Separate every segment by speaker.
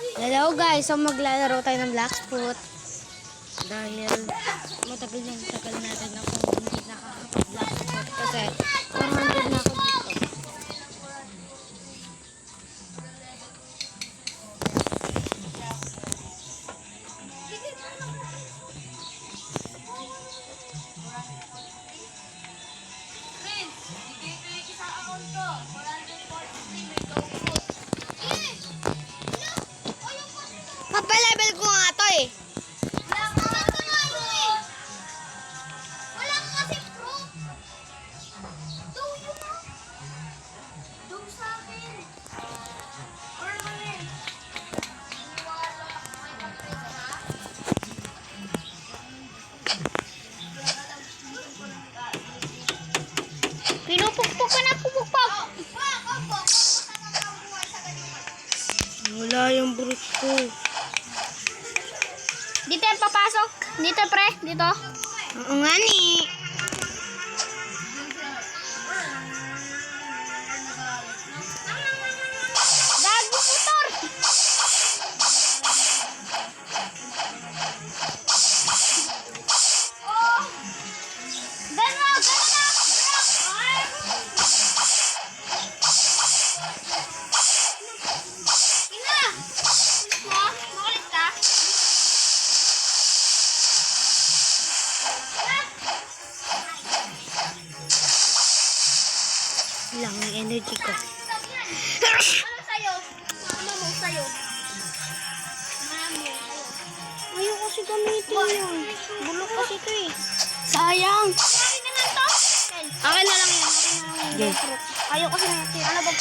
Speaker 1: Hello guys, so maglalaro tayo ng Blackfoot. Dahil matagal natin na kung hindi nakakapag-Blackfoot kasi 400 na ako dito. Papalevel ko nga to eh.
Speaker 2: Wala kasi proof. Daw yun. Daw sa akin. Or mali.
Speaker 1: Pinupukpok ka na, pupukpok. Wala yung brute ko.
Speaker 2: Dito yung papasok. Dito pre, dito.
Speaker 1: Oo nga ni.
Speaker 2: Gago motor. Oh. Gano'n na. Ina. Makulit ka.
Speaker 1: Lang yung energy ko.
Speaker 2: Ano sa'yo? Ano mo sa'yo?
Speaker 1: Ayaw kasi gamitin yun. Bulok kasi ito eh. Sayang.
Speaker 2: Kaya na nga to?
Speaker 1: Akin na lang yan.
Speaker 2: Yes. Ayaw kasi natin. Ano ba?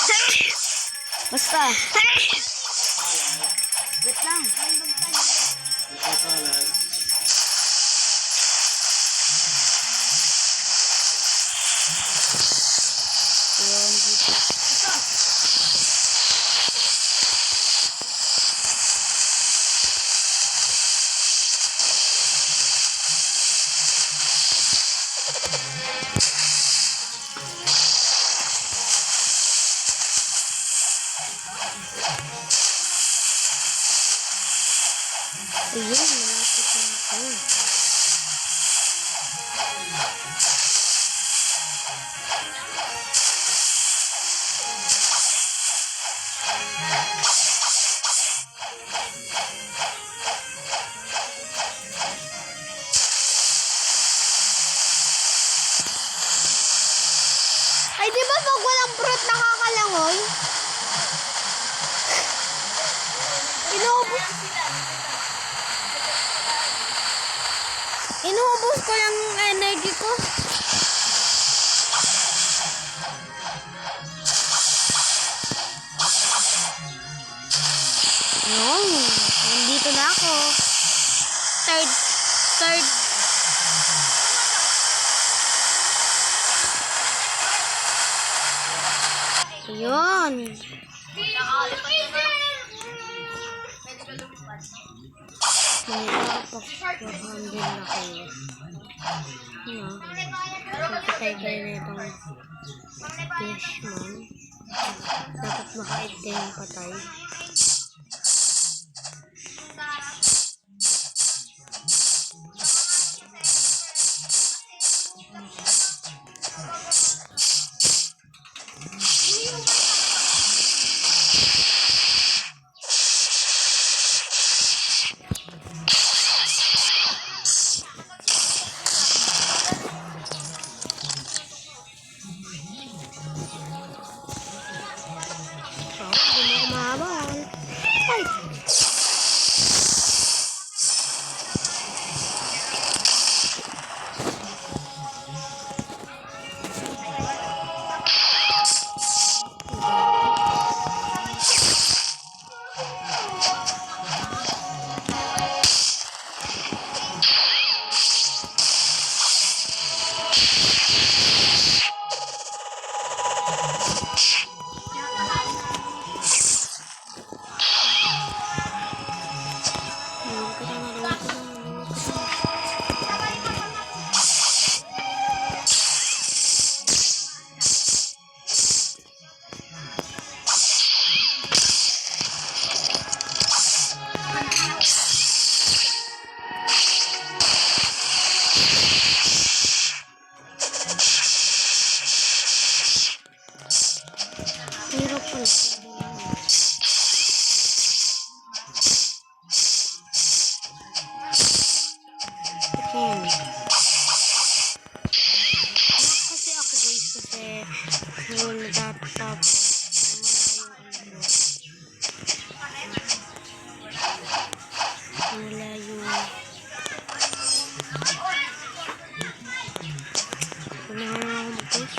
Speaker 1: Basta. Wait lang. Ayun, malapit na ako.
Speaker 2: Ay, di ba pag walang fruit nakakalangoy?
Speaker 1: Inuubos ko yung energy ko. Yun, nandito na ako. Third. Yun. Nakapag-400 na kayo. Nakapatay kayo na itong fishman. Dapat makait din yung patay. Hindi mo kumabal. Hmm. Kasi ako guys, kasi full laptop. Wala yung guys.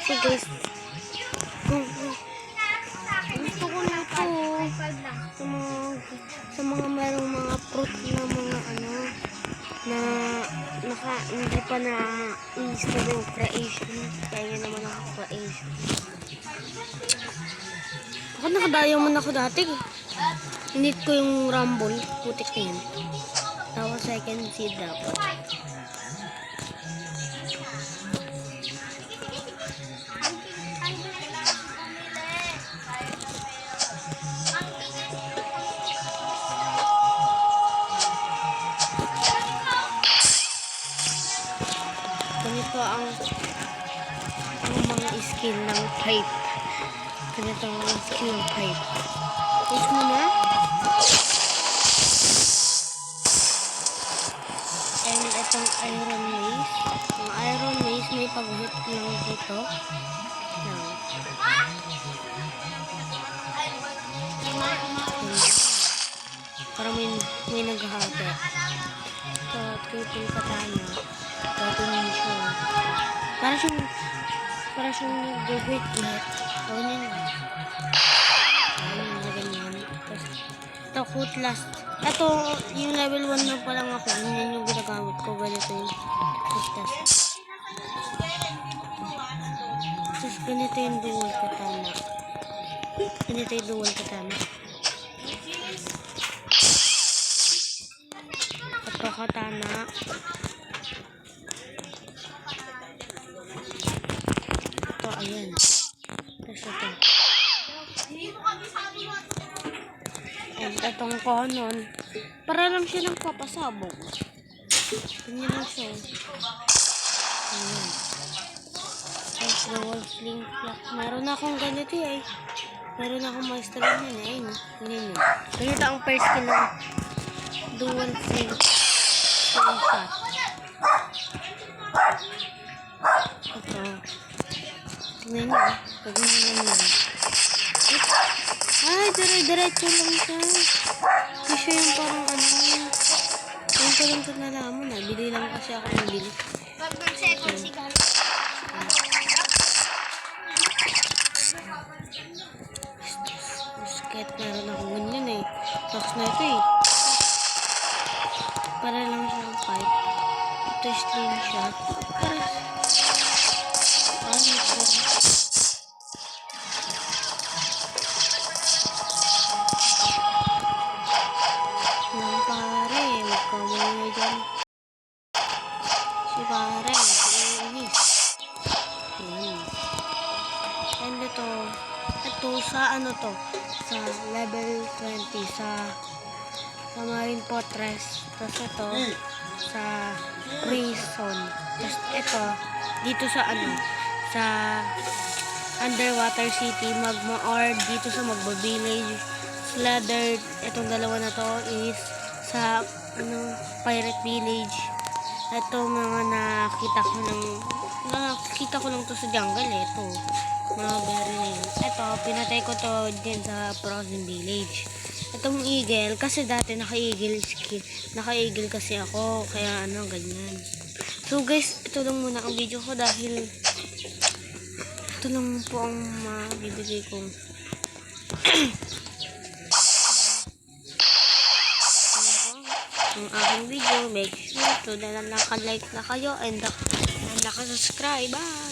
Speaker 1: So guys, gusto ko na ito sa mga merong mga fruit na mga ano na hindi pa na i-install yung creation. Kaya yun naman ako creation. Bakit nakadiamond ako dati? Init ko yung rumble. Putik na yun. Tapos I can see dapat. Ganito ang mga skill ng pipe. Ganito ang skill ng pipe. Wait muna. And itong iron mace. Ang iron mace may pag-hit lang dito. Para may naghahati. So, triple katana. Detonation. Para siyang nag-wait lahat. Gawin niya na. Ayun na ganyan. Tapos, ito, cutlass. Ito, yung level 1 na pa lang ako. Yan yung ginagamit ko. Ganito yung cutlass. Tapos, ganito yung dual katana. Ganito yung dual katana. Ito katana. Ito, ayan. Tapos ito. And itong kanon. Para lang siya ng papasabog. Ganyan lang siya. Ayan. Tapos dual sling clock. Meron akong ganito eh. Meron akong master yan eh. Ayun. Ganyan yun. Ganito ang first skill ng dual sling shot. Ito. Tingnan nyo. Pagin nyo lang yun. Ay, dire-diretso lang siya. Hindi siya yung parang ano. Yung ko lang ito nalaman na. Bili lang kasi ako nabili.
Speaker 2: Pag nag-second si Carl.
Speaker 1: Musket, meron ako ganyan eh. Tapos na ito eh. Para lang siyang pipe. Ito yung slingshot. Para lang pare, huwag ka muna dyan. Si pare, inis. And ito sa ano to, sa level 20, sa Marine Fortress. Tapos ito, sa prison. Tapos ito, dito sa ano, sa Underwater City, Magma Ore, dito sa Magma Village, Slather, itong dalawa na to is sa ano, Pirate Village. Ito mga nakita ko lang to sa jungle eh. Ito, mga berry na yun. Ito, pinatay ko to din sa Frozen Village. Itong eagle, kasi dati naka-eagle kasi ako, kaya ano, ganyan. So guys, ito lang muna ang video ko dahil ito lang po ang mabibigay kong ang aking video. Make sure to naka-like na kayo and naka-subscribe. Bye!